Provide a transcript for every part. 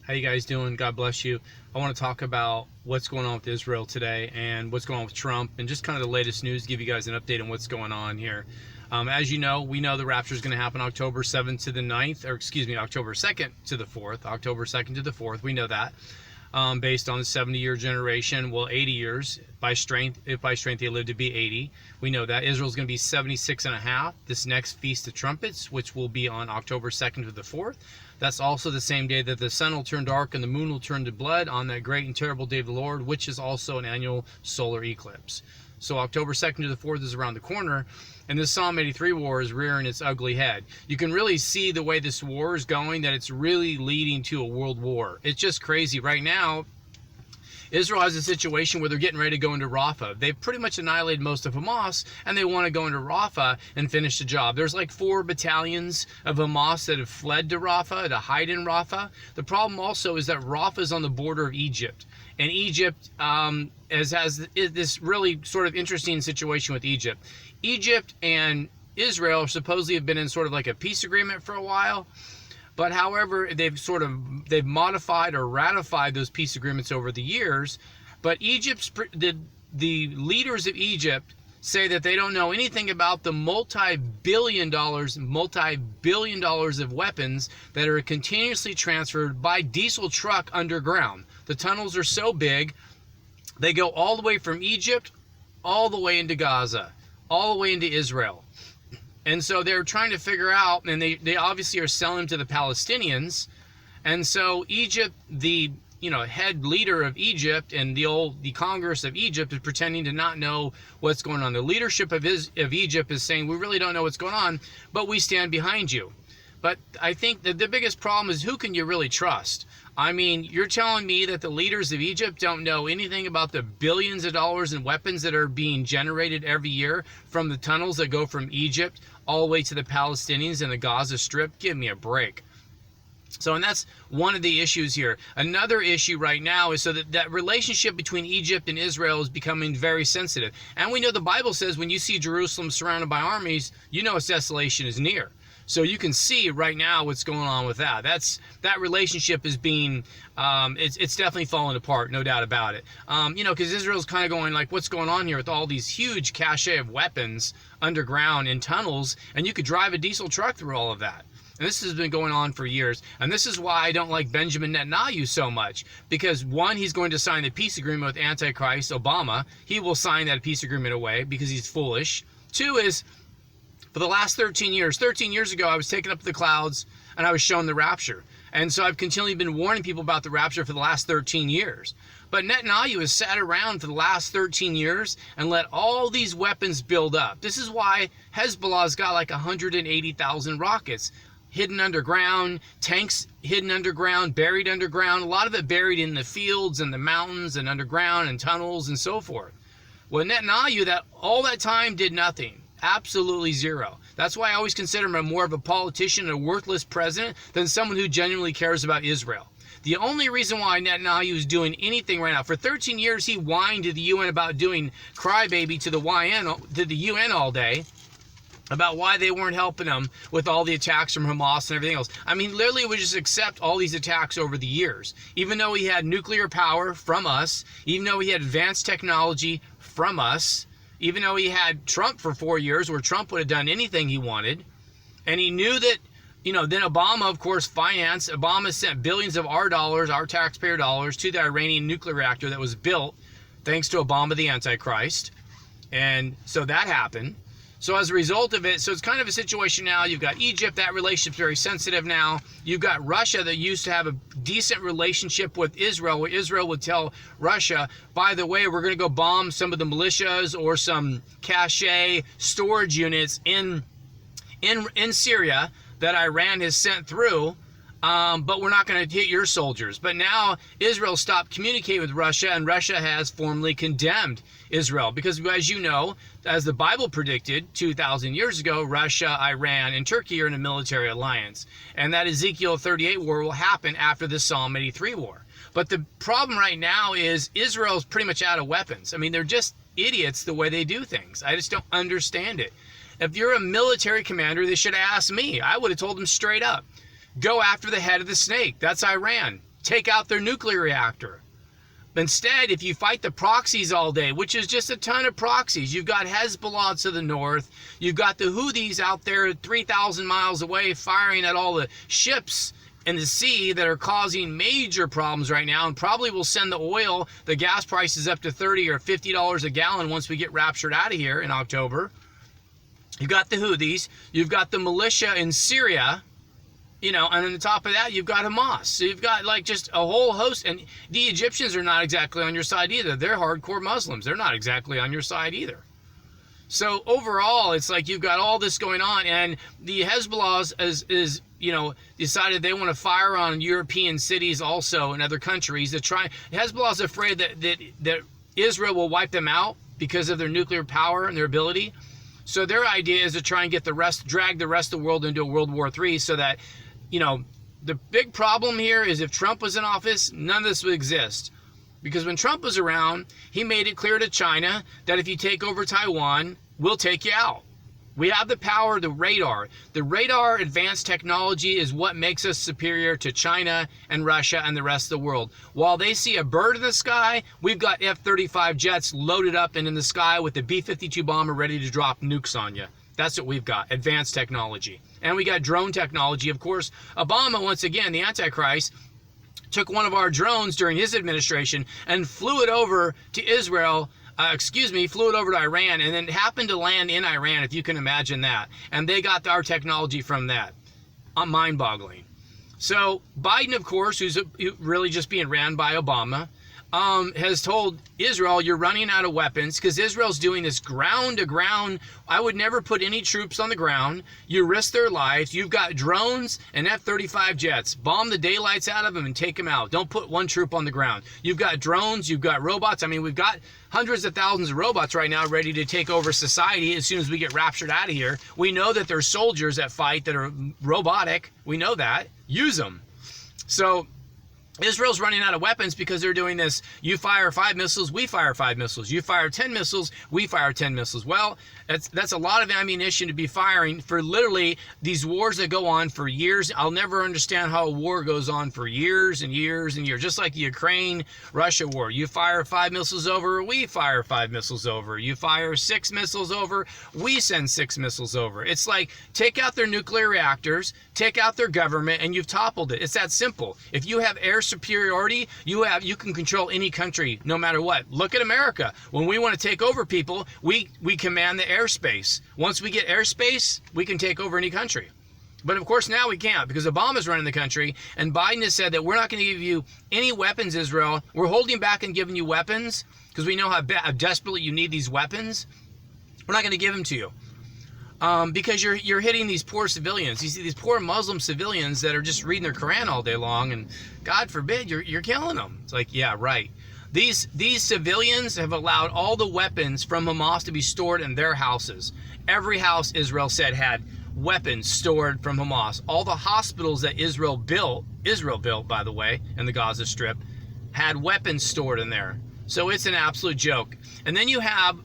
How you guys doing? God bless you. I want to talk about what's going on with Israel today and what's going on with Trump and just kind of the latest news, give you guys an update on what's going on here. As you know, we know the rapture is going to happen October 7th to the 9th, or excuse me, October 2nd to the 4th, October 2nd to the 4th. We know that. Based on the 70-year generation, well, 80 years by strength. If by strength they live to be 80, we know that Israel's going to be 76 and a half. This next Feast of Trumpets, which will be on October 2nd to the 4th. That's also the same day that the sun will turn dark and the moon will turn to blood on that great and terrible day of the Lord, which is also an annual solar eclipse. So October 2nd to the 4th is around the corner, and this Psalm 83 war is rearing its ugly head. You can really see the way this war is going, that it's really leading to a world war. It's just crazy. Right now, Israel has a situation where they're getting ready to go into Rafah. They've pretty much annihilated most of Hamas, and they want to go into Rafah and finish the job. There's like 4 battalions of Hamas that have fled to Rafah, to hide in Rafah. The problem also is that Rafah is on the border of Egypt. And Egypt has this really sort of interesting situation with Egypt. Egypt and Israel supposedly have been in sort of like a peace agreement for a while. But however, they've modified or ratified those peace agreements over the years. But the leaders of Egypt say that they don't know anything about the multi-billion dollars of weapons that are continuously transferred by diesel truck underground. The tunnels are so big, they go all the way from Egypt, all the way into Gaza, all the way into Israel. And so they're trying to figure out, and they obviously are selling them to the Palestinians. And so Egypt, the head leader of Egypt and the Congress of Egypt is pretending to not know what's going on. The leadership of Egypt is saying, we really don't know what's going on, but we stand behind you. But I think that the biggest problem is, who can you really trust? I mean, you're telling me that the leaders of Egypt don't know anything about the billions of dollars in weapons that are being generated every year from the tunnels that go from Egypt all the way to the Palestinians and the Gaza Strip? Give me a break. So, and that's one of the issues here. Another issue right now is that relationship between Egypt and Israel is becoming very sensitive. And we know the Bible says when you see Jerusalem surrounded by armies, you know its desolation is near. So you can see right now what's going on with that. That relationship is being, it's definitely falling apart, no doubt about it. Because Israel's kind of going like, what's going on here with all these huge cache of weapons underground in tunnels, and you could drive a diesel truck through all of that. And this has been going on for years. And this is why I don't like Benjamin Netanyahu so much. Because one, he's going to sign the peace agreement with Antichrist Obama. He will sign that peace agreement away because he's foolish. 2 is, for the last 13 years ago, I was taken up to the clouds and I was shown the rapture. And so I've continually been warning people about the rapture for the last 13 years. But Netanyahu has sat around for the last 13 years and let all these weapons build up. This is why Hezbollah's got like 180,000 rockets hidden underground, tanks hidden underground, buried underground, a lot of it buried in the fields and the mountains and underground and tunnels and so forth. Well, Netanyahu, all that time did nothing. Absolutely zero. That's why I always consider him more of a politician and a worthless president than someone who genuinely cares about Israel. The only reason why Netanyahu is doing anything right now, for 13 years he whined to the UN about doing crybaby to the UN all day, about why they weren't helping him with all the attacks from Hamas and everything else. I mean, literally would just accept all these attacks over the years. Even though he had nuclear power from us, even though he had advanced technology from us, even though he had Trump for 4 years where Trump would have done anything he wanted. And he knew that, then Obama, of course, Obama sent billions of our dollars, our taxpayer dollars, to the Iranian nuclear reactor that was built thanks to Obama, the Antichrist. And so that happened. So as a result of it, so it's kind of a situation now. You've got Egypt, that relationship's very sensitive now. You've got Russia that used to have a decent relationship with Israel, where Israel would tell Russia, by the way, we're going to go bomb some of the militias or some cache storage units in Syria that Iran has sent through, but we're not going to hit your soldiers. But now Israel stopped communicating with Russia, and Russia has formally condemned Israel. Because as you know, as the Bible predicted 2,000 years ago, Russia, Iran, and Turkey are in a military alliance. And that Ezekiel 38 war will happen after the Psalm 83 war. But the problem right now is Israel's pretty much out of weapons. I mean, they're just idiots the way they do things. I just don't understand it. If you're a military commander, they should have asked me. I would have told them straight up, go after the head of the snake. That's Iran. take out their nuclear reactor. Instead, if you fight the proxies all day, which is just a ton of proxies, you've got Hezbollah to the north, you've got the Houthis out there 3,000 miles away firing at all the ships in the sea that are causing major problems right now, and probably will send the gas prices up to $30 or $50 a gallon once we get raptured out of here in October. You've got the Houthis, you've got the militia in Syria, and on the top of that, you've got Hamas. So you've got like just a whole host, and the Egyptians are not exactly on your side either. They're hardcore Muslims. They're not exactly on your side either. So overall, it's like you've got all this going on, and the Hezbollah is decided they want to fire on European cities also in other countries. Hezbollah is afraid that Israel will wipe them out because of their nuclear power and their ability. So their idea is to try and drag the rest of the world into a World War III, so that, the big problem here is if Trump was in office, none of this would exist. Because when Trump was around, he made it clear to China that if you take over Taiwan, we'll take you out. We have the power, the radar. The radar advanced technology is what makes us superior to China and Russia and the rest of the world. While they see a bird in the sky, we've got F-35 jets loaded up and in the sky with the B-52 bomber ready to drop nukes on you. That's what we've got, advanced technology. And we got drone technology. Of course, Obama, once again, the Antichrist, took one of our drones during his administration and flew it over to Israel, flew it over to Iran, and then happened to land in Iran, if you can imagine that. And they got our technology from that. Mind-boggling. So Biden, of course, who's really just being ran by Obama, has told Israel, you're running out of weapons, because Israel's doing this ground to ground. I would never put any troops on the ground. You risk their lives. You've got drones and F-35 jets. Bomb the daylights out of them and take them out. Don't put one troop on the ground. You've got drones. You've got robots. I mean, we've got hundreds of thousands of robots right now ready to take over society as soon as we get raptured out of here. We know that there's soldiers that fight that are robotic. We know that. Use them. So Israel's running out of weapons because they're doing this. You fire 5 missiles, we fire 5 missiles. You fire 10 missiles, we fire 10 missiles. Well, that's a lot of ammunition to be firing for literally these wars that go on for years. I'll never understand how a war goes on for years and years and years. Just like the Ukraine-Russia war. You fire 5 missiles over, we fire 5 missiles over. You fire 6 missiles over, we send 6 missiles over. It's like, take out their nuclear reactors, take out their government, and you've toppled it. It's that simple. If you have air superiority, you can control any country no matter what. Look at America. When we want to take over people, we command the airspace. Once we get airspace, we can take over any country. But of course now we can't, because Obama's running the country, and Biden has said that we're not going to give you any weapons, Israel. We're holding back and giving you weapons because we know how desperately you need these weapons. We're not going to give them to you. Because you're hitting these poor civilians. You see these poor Muslim civilians that are just reading their Quran all day long, and God forbid you're killing them. It's like, yeah, right. These civilians have allowed all the weapons from Hamas to be stored in their houses. Every house, Israel said, had weapons stored from Hamas. All the hospitals that Israel built, by the way, in the Gaza Strip, had weapons stored in there. So it's an absolute joke. And then you have,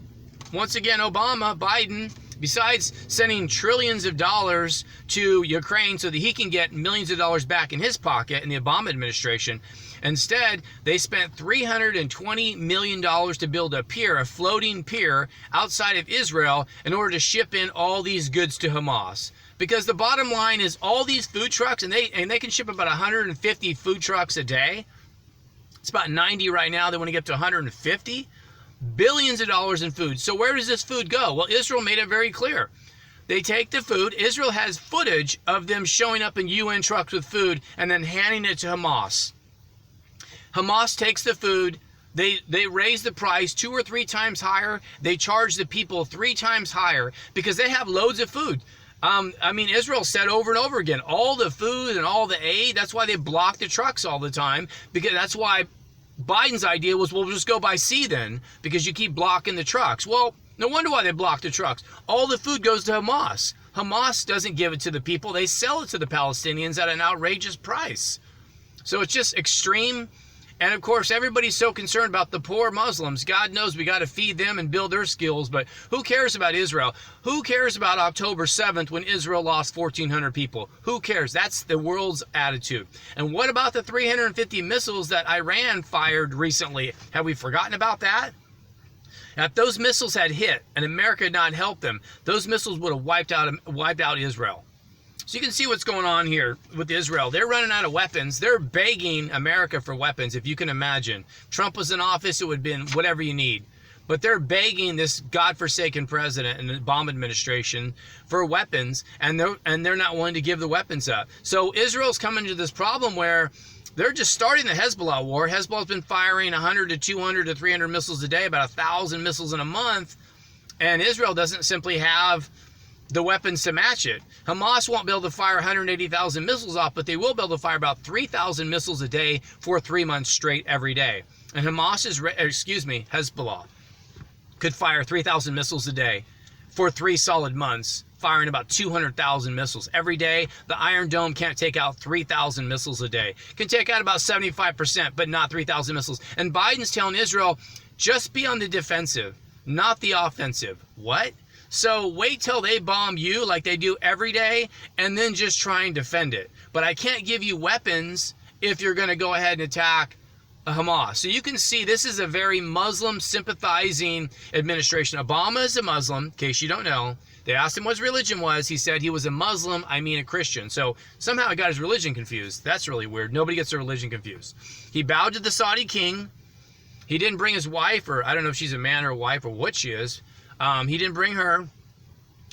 once again, Biden, besides sending trillions of dollars to Ukraine so that he can get millions of dollars back in his pocket in the Obama administration, instead, they spent $320 million to build a pier, a floating pier outside of Israel in order to ship in all these goods to Hamas. Because the bottom line is all these food trucks, and they can ship about 150 food trucks a day. It's about 90 right now. They want to get to 150. Billions of dollars in food. So where does this food go? Well, Israel made it very clear. They take the food. Israel has footage of them showing up in UN trucks with food and then handing it to Hamas. Hamas takes the food. They raise the price 2 or 3 times higher. They charge the people 3 times higher because they have loads of food. Israel said over and over again, all the food and all the aid, that's why they block the trucks all the time, because that's why Biden's idea was, well, we'll just go by sea then, because you keep blocking the trucks. Well, no wonder why they block the trucks. All the food goes to Hamas. Hamas doesn't give it to the people. They sell it to the Palestinians at an outrageous price. So it's just extreme. And of course, everybody's so concerned about the poor Muslims. God knows we got to feed them and build their skills, but who cares about Israel? Who cares about October 7th when Israel lost 1,400 people? Who cares? That's the world's attitude. And what about the 350 missiles that Iran fired recently? Have we forgotten about that? Now, if those missiles had hit and America had not helped them, those missiles would have wiped out Israel. So you can see what's going on here with Israel. They're running out of weapons. They're begging America for weapons, if you can imagine. Trump was in office, it would have been whatever you need. But they're begging this godforsaken president and the Obama administration for weapons, and they're not willing to give the weapons up. So Israel's coming to this problem where they're just starting the Hezbollah war. Hezbollah's been firing 100 to 200 to 300 missiles a day, about 1,000 missiles in a month, and Israel doesn't simply have the weapons to match it. Hamas won't be able to fire 180,000 missiles off, but they will be able to fire about 3,000 missiles a day for 3 months straight every day. And Hezbollah could fire 3,000 missiles a day for 3 solid months, firing about 200,000 missiles every day. The Iron Dome can't take out 3,000 missiles a day. Can take out about 75%, but not 3,000 missiles. And Biden's telling Israel, just be on the defensive, not the offensive. What? So wait till they bomb you like they do every day, and then just try and defend it. But I can't give you weapons if you're going to go ahead and attack Hamas. So you can see this is a very Muslim sympathizing administration. Obama is a Muslim, in case you don't know. They asked him what his religion was. He said he was a Muslim, I mean a Christian. So somehow he got his religion confused. That's really weird. Nobody gets their religion confused. He bowed to the Saudi king. He didn't bring his wife, or I don't know if she's a man or a wife or what she is. He didn't bring her,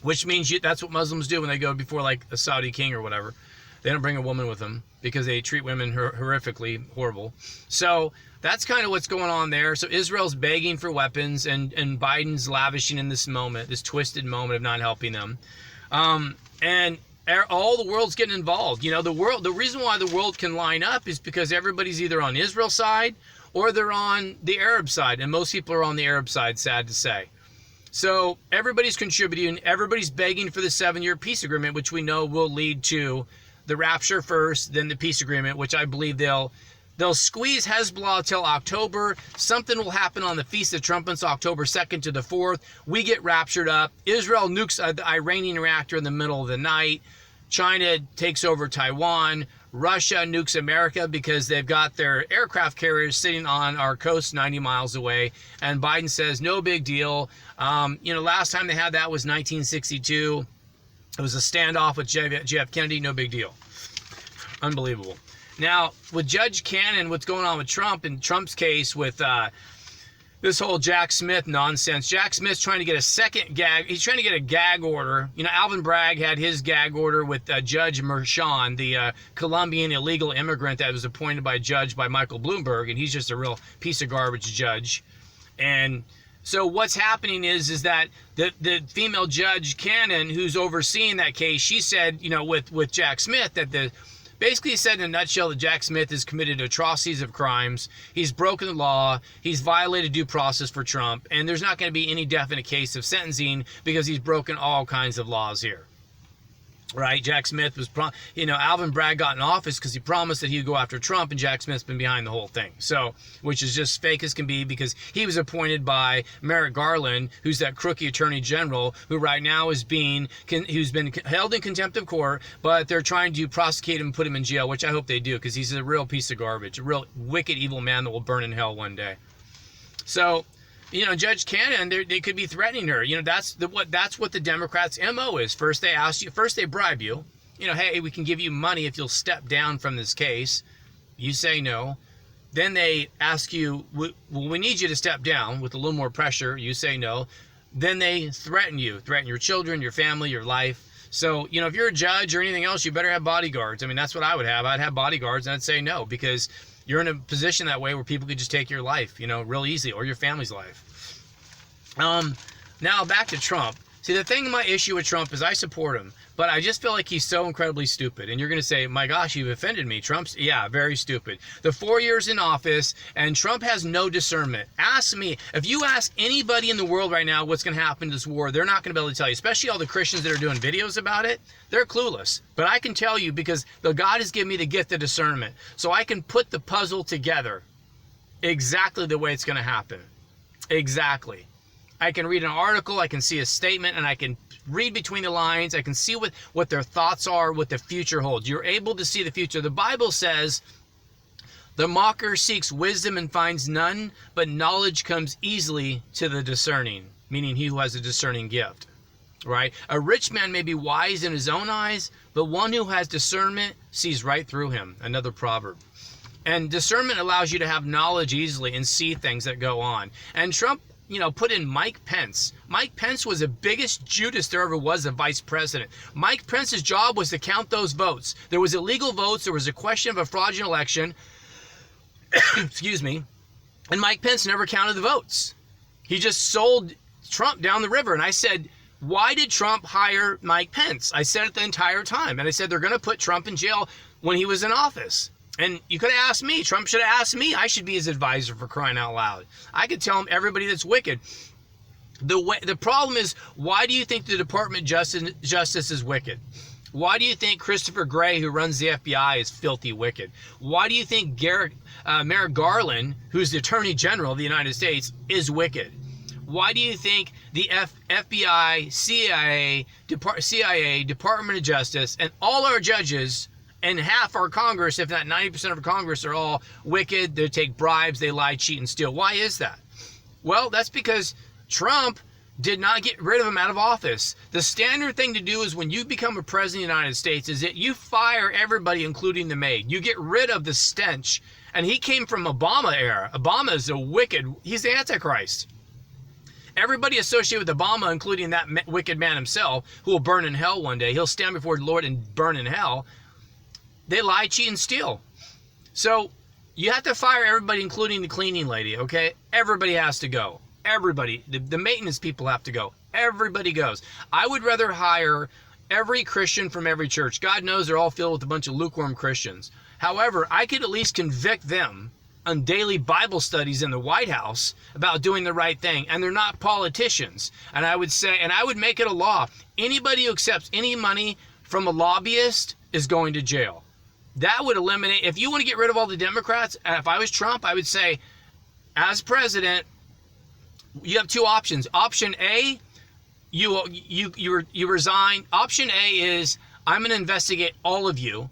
which means that's what Muslims do when they go before like a Saudi king or whatever. They don't bring a woman with them because they treat women horrifically horrible. So that's kind of what's going on there. So Israel's begging for weapons, and Biden's lavishing in this moment, this twisted moment of not helping them. And all the world's getting involved. You know, the reason why the world can line up is because everybody's either on Israel's side or they're on the Arab side. And most people are on the Arab side, sad to say. So everybody's contributing, everybody's begging for the 7-year peace agreement, which we know will lead to the Rapture first, then the peace agreement, which I believe they'll squeeze Hezbollah till October. Something will happen on the Feast of Trumpets, October 2nd to the 4th. We get raptured up. Israel nukes the Iranian reactor in the middle of the night. China takes over Taiwan. Russia nukes America because they've got their aircraft carriers sitting on our coast 90 miles away. And Biden says, no big deal. Last time they had that was 1962. It was a standoff with JF Kennedy. No big deal. Unbelievable. Now, with Judge Cannon, what's going on with Trump, in Trump's case with this whole Jack Smith nonsense. Jack Smith's trying to get a second gag. He's trying to get a gag order. You know, Alvin Bragg had his gag order with Judge Merchan, the Colombian illegal immigrant that was appointed by Michael Bloomberg, and he's just a real piece of garbage judge. And so what's happening is that the female Judge Cannon, who's overseeing that case, she said, with Jack Smith, that basically said in a nutshell that Jack Smith has committed atrocities of crimes. He's broken the law. He's violated due process for Trump. And there's not going to be any definite case of sentencing because he's broken all kinds of laws here. Right? Jack Smith was, Alvin Bragg got in office because he promised that he would go after Trump, and Jack Smith's been behind the whole thing. So, which is just fake as can be because he was appointed by Merrick Garland, who's that crookie attorney general, who right now who's been held in contempt of court, but they're trying to prosecute him and put him in jail, which I hope they do because he's a real piece of garbage, a real wicked, evil man that will burn in hell one day. So, Judge Cannon, they could be threatening her. That's what the Democrats' MO is. First they bribe you. Hey, we can give you money if you'll step down from this case. You say no. Then they ask you, well, we need you to step down with a little more pressure. You say no. Then they threaten you, threaten your children, your family, your life. So, if you're a judge or anything else, you better have bodyguards. I mean, that's what I would have. I'd have bodyguards, and I'd say no because you're in a position that way where people could just take your life, real easy, or your family's life. Now back to Trump. See, my issue with Trump is I support him, but I just feel like he's so incredibly stupid. And you're going to say, my gosh, you've offended me. Trump's, very stupid. The 4 years in office, and Trump has no discernment. Ask me, if you ask anybody in the world right now what's going to happen to this war, they're not going to be able to tell you, especially all the Christians that are doing videos about it. They're clueless. But I can tell you because God has given me the gift of discernment. So I can put the puzzle together. exactly the way it's going to happen. Exactly. I can read an article, I can see a statement, and I can read between the lines. I can see what their thoughts are, what the future holds. You're able to see the future. The Bible says, the mocker seeks wisdom and finds none, but knowledge comes easily to the discerning, meaning he who has a discerning gift, right? A rich man may be wise in his own eyes, but one who has discernment sees right through him. Another proverb. And discernment allows you to have knowledge easily and see things that go on. And Trump, put in Mike Pence. Mike Pence was the biggest Judas there ever was, a vice president. Mike Pence's job was to count those votes. There was illegal votes. There was a question of a fraudulent election. Excuse me. And Mike Pence never counted the votes. He just sold Trump down the river. And I said, why did Trump hire Mike Pence? I said it the entire time. And I said, they're going to put Trump in jail when he was in office. And you could have asked me. Trump should have asked me. I should be his advisor, for crying out loud. I could tell him everybody that's wicked. The problem is, why do you think the Department of Justice is wicked? Why do you think Christopher Gray, who runs the FBI, is filthy wicked? Why do you think Merrick Garland, who's the Attorney General of the United States, is wicked? Why do you think the FBI, CIA, Department of Justice, and all our judges and half our Congress, if not 90% of our Congress, are all wicked? They take bribes, they lie, cheat, and steal. Why is that? Well, that's because Trump did not get rid of him out of office. The standard thing to do is when you become a president of the United States is that you fire everybody, including the maid. You get rid of the stench. And he came from Obama era. Obama is he's the Antichrist. Everybody associated with Obama, including that wicked man himself, who will burn in hell one day. He'll stand before the Lord and burn in hell. They lie, cheat, and steal. So you have to fire everybody, including the cleaning lady, okay? Everybody has to go. Everybody. The maintenance people have to go. Everybody goes. I would rather hire every Christian from every church. God knows they're all filled with a bunch of lukewarm Christians. However, I could at least convict them on daily Bible studies in the White House about doing the right thing. And they're not politicians. And I would say, and I would make it a law, anybody who accepts any money from a lobbyist is going to jail. That would eliminate, if you want to get rid of all the Democrats, if I was Trump, I would say, as president, you have two options. Option A, you resign. Option A is, I'm going to investigate all of you,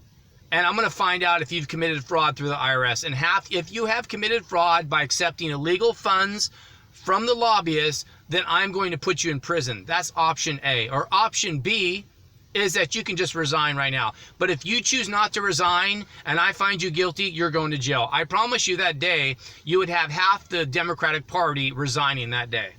and I'm going to find out if you've committed fraud through the IRS. And if you have committed fraud by accepting illegal funds from the lobbyists, then I'm going to put you in prison. That's option A. Or option B is that you can just resign right now. But if you choose not to resign and I find you guilty, you're going to jail. I promise you that day, you would have half the Democratic Party resigning that day.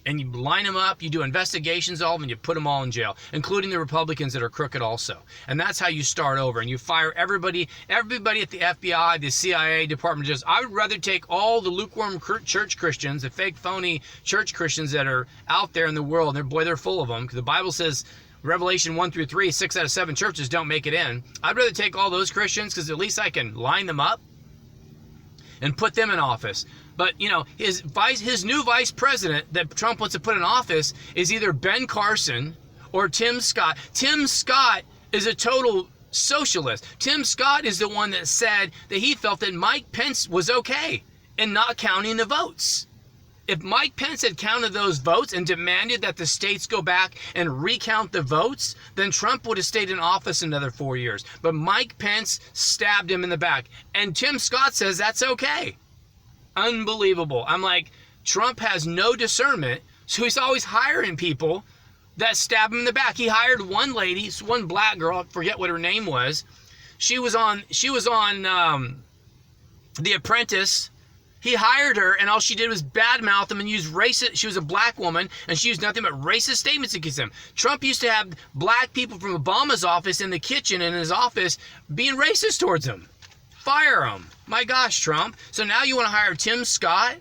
And you line them up, you do investigations of them, and you put them all in jail, including the Republicans that are crooked also. And that's how you start over. And you fire everybody at the FBI, the CIA, Department of Justice. I would rather take all the lukewarm church Christians, the fake, phony church Christians that are out there in the world. And they're full of them, because the Bible says, Revelation 1-3, 6 out of 7 churches don't make it in. I'd rather take all those Christians, because at least I can line them up and put them in office. But, his new vice president that Trump wants to put in office is either Ben Carson or Tim Scott. Tim Scott is a total socialist. Tim Scott is the one that said that he felt that Mike Pence was okay in not counting the votes. If Mike Pence had counted those votes and demanded that the states go back and recount the votes, then Trump would have stayed in office another 4 years. But Mike Pence stabbed him in the back. And Tim Scott says that's okay. Unbelievable. I'm like, Trump has no discernment, so he's always hiring people that stab him in the back. He hired one lady, one black girl, I forget what her name was. She was on The Apprentice. He hired her, and all she did was badmouth him and use racist. She was a black woman, and she used nothing but racist statements against him. Trump used to have black people from Obama's office in the kitchen in his office being racist towards him. Fire him. My gosh, Trump. So now you want to hire Tim Scott?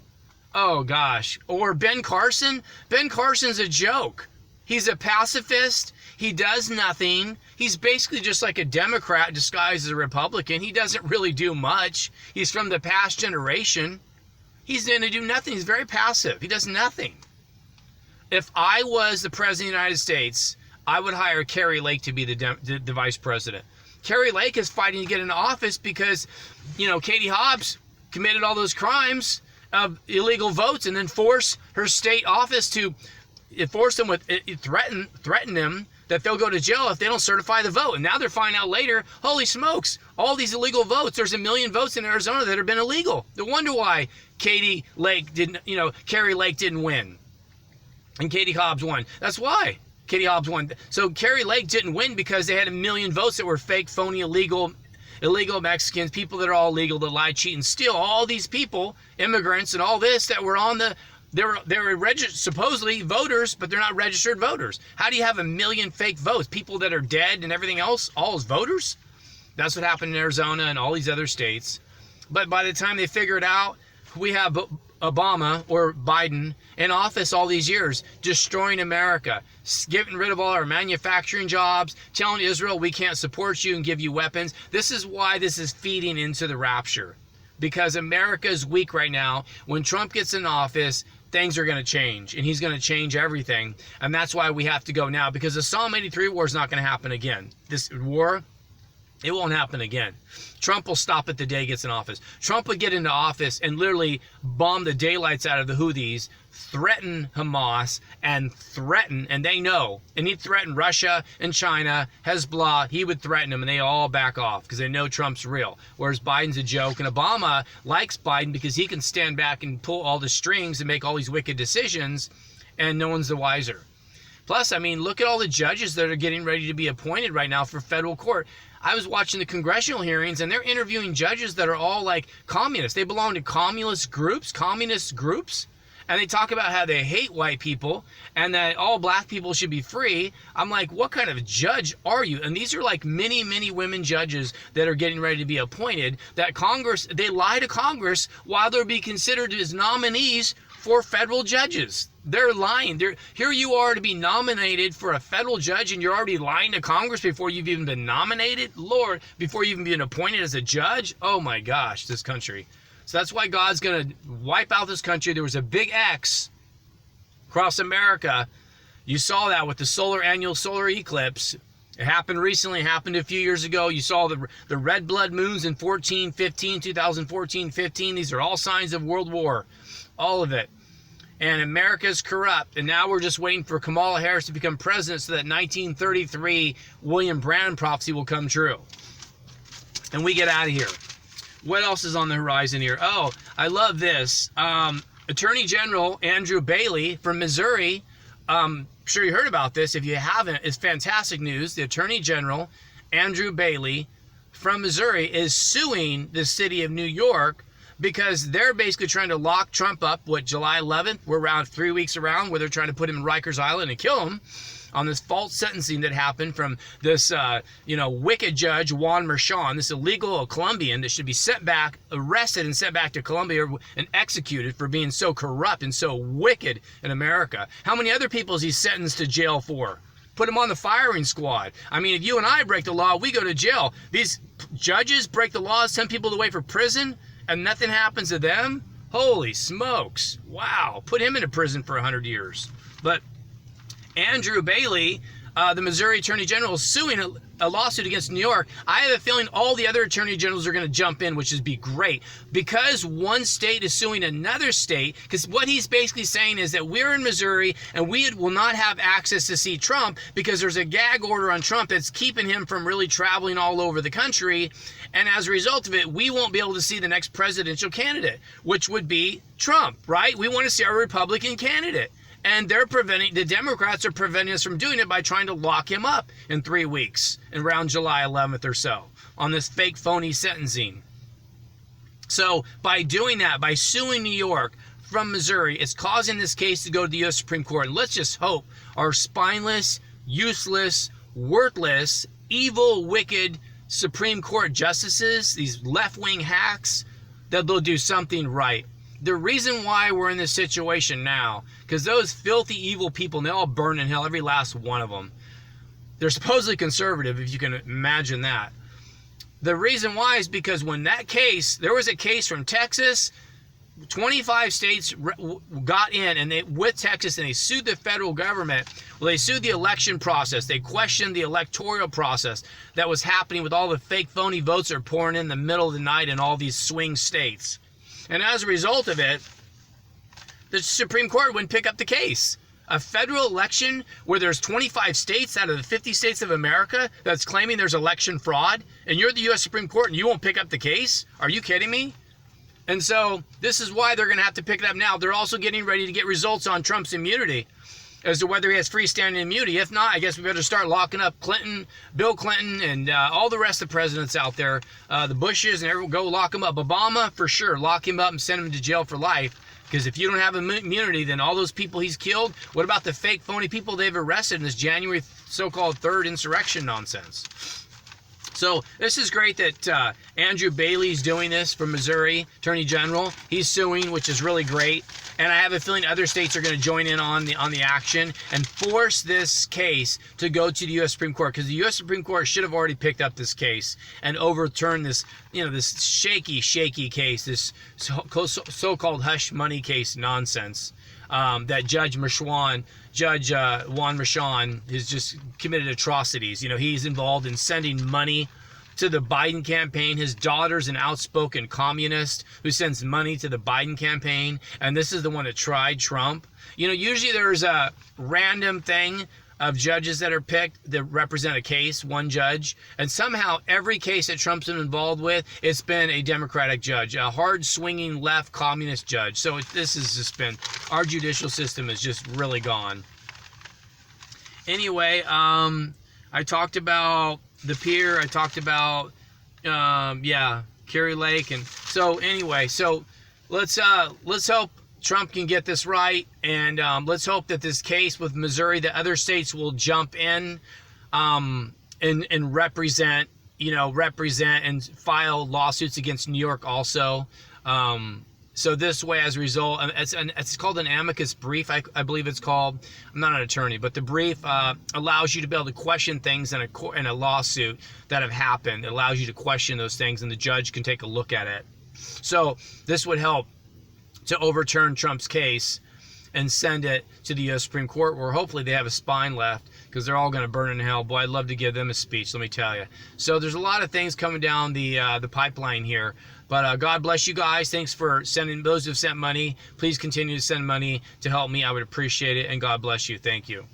Oh, gosh. Or Ben Carson? Ben Carson's a joke. He's a pacifist. He does nothing. He's basically just like a Democrat disguised as a Republican. He doesn't really do much. He's from the past generation. He's going to do nothing. He's very passive. He does nothing. If I was the president of the United States, I would hire Kari Lake to be the vice president. Kari Lake is fighting to get into office because, Katie Hobbs committed all those crimes, of illegal votes and then force her state office to force them with threaten them that they'll go to jail if they don't certify the vote. And now they're finding out later, holy smokes, all these illegal votes, there's 1 million votes in Arizona that have been illegal. No wonder why Carrie Lake didn't win. And Katie Hobbs won. That's why Katie Hobbs won. So Carrie Lake didn't win because they had 1 million votes that were fake, phony, illegal Mexicans, people that are all illegal, that lie, cheat, and steal. All these people, immigrants and all this, that were on the, they were supposedly voters, but they're not registered voters. How do you have 1 million fake votes? People that are dead and everything else, all as voters? That's what happened in Arizona and all these other states. But by the time they figure it out, we have Obama or Biden in office all these years, destroying America, getting rid of all our manufacturing jobs, telling Israel we can't support you and give you weapons. This is why this is feeding into the rapture. Because America is weak right now. When Trump gets in office, things are going to change, and he's going to change everything. And that's why we have to go now, because the Psalm 83 war is not going to happen again. This war, it won't happen again. Trump will stop it the day he gets in office. Trump would get into office and literally bomb the daylights out of the Houthis, threaten Hamas, and they know, and he'd threaten Russia and China, Hezbollah, he would threaten them, and they all back off because they know Trump's real. Whereas Biden's a joke, and Obama likes Biden because he can stand back and pull all the strings and make all these wicked decisions, and no one's the wiser. Plus, I mean, look at all the judges that are getting ready to be appointed right now for federal court. I was watching the congressional hearings, and they're interviewing judges that are all like communists. They belong to communist groups, and they talk about how they hate white people and that all black people should be free. I'm like, what kind of judge are you? And these are like many, many women judges that are getting ready to be appointed, that Congress, they lie to Congress while they'll be considered as nominees for federal judges. They're lying. Here you are to be nominated for a federal judge, and you're already lying to Congress before you've even been nominated? Lord, before you've even been appointed as a judge? Oh my gosh, this country. So that's why God's going to wipe out this country. There was a big X across America. You saw that with the annual solar eclipse. It happened recently, happened a few years ago. You saw the red blood moons in 2014, 15. These are all signs of world war. All of it. And America's corrupt. And now we're just waiting for Kamala Harris to become president so that 1933 William Branham prophecy will come true. And we get out of here. What else is on the horizon here? Oh, I love this. Attorney General Andrew Bailey from Missouri. I'm sure you heard about this. If you haven't, it's fantastic news. The Attorney General Andrew Bailey from Missouri is suing the city of New York because they're basically trying to lock Trump up, July 11th? We're around 3 weeks around where they're trying to put him in Rikers Island and kill him on this false sentencing that happened from this, wicked judge, Juan Merchan, this illegal Colombian that should be arrested and sent back to Colombia and executed for being so corrupt and so wicked in America. How many other people is he sentenced to jail for? Put him on the firing squad. I mean, if you and I break the law, we go to jail. These judges break the law, send people away for prison, and nothing happens to them? Holy smokes. Wow. Put him into prison for 100 years. But Andrew Bailey, the Missouri Attorney General, is suing a lawsuit against New York. I have a feeling all the other attorney generals are going to jump in, which would be great. Because one state is suing another state, because what he's basically saying is that we're in Missouri and we will not have access to see Trump because there's a gag order on Trump that's keeping him from really traveling all over the country. And as a result of it, we won't be able to see the next presidential candidate, which would be Trump, right? We want to see our Republican candidate. And the Democrats are preventing us from doing it by trying to lock him up in 3 weeks, around July 11th or so, on this fake, phony sentencing. So by doing that, by suing New York from Missouri, it's causing this case to go to the U.S. Supreme Court. And let's just hope our spineless, useless, worthless, evil, wicked Supreme Court justices, these left-wing hacks, that they'll do something right. The reason why we're in this situation now, because those filthy, evil people, and they all burn in hell, every last one of them. They're supposedly conservative, if you can imagine that. The reason why is because when there was a case from Texas, 25 states got in with Texas, and they sued the federal government. Well, they sued the election process. They questioned the electoral process that was happening with all the fake, phony votes that are pouring in the middle of the night in all these swing states. And as a result of it, the Supreme Court wouldn't pick up the case. A federal election where there's 25 states out of the 50 states of America that's claiming there's election fraud, and you're the U.S. Supreme Court and you won't pick up the case? Are you kidding me? And so this is why they're going to have to pick it up now. They're also getting ready to get results on Trump's immunity as to whether he has freestanding immunity. If not, I guess we better start locking up Clinton, Bill Clinton, and all the rest of the presidents out there, the Bushes, and everyone, go lock them up. Obama, for sure, lock him up and send him to jail for life. Because if you don't have immunity, then all those people he's killed, what about the fake, phony people they've arrested in this January so-called third insurrection nonsense? So this is great that Andrew Bailey's doing this from Missouri, Attorney General. He's suing, which is really great. And I have a feeling other states are going to join in on the action and force this case to go to the U.S. Supreme Court, because the U.S. Supreme Court should have already picked up this case and overturned this, this shaky case, this so-called hush money case nonsense that Judge Juan Merchan has just committed atrocities. He's involved in sending money to the Biden campaign. His daughter's an outspoken communist who sends money to the Biden campaign, and this is the one that tried Trump. Usually there's a random thing of judges that are picked that represent a case, one judge, and somehow every case that Trump's been involved with, it's been a Democratic judge, a hard-swinging left communist judge. So this has just been, our judicial system is just really gone. Anyway, I talked about the pier. I talked about, Kerry Lake. And so anyway, so let's hope Trump can get this right. And let's hope that this case with Missouri, the other states will jump in and represent and file lawsuits against New York also. So this way, as a result, it's called an amicus brief, I believe it's called. I'm not an attorney, but the brief allows you to be able to question things in a lawsuit that have happened. It allows you to question those things, and the judge can take a look at it. So this would help to overturn Trump's case and send it to the U.S. Supreme Court, where hopefully they have a spine left, because they're all going to burn in hell. Boy, I'd love to give them a speech, let me tell you. So there's a lot of things coming down the pipeline here. But God bless you guys. Thanks for sending. Those who've sent money, please continue to send money to help me. I would appreciate it. And God bless you. Thank you.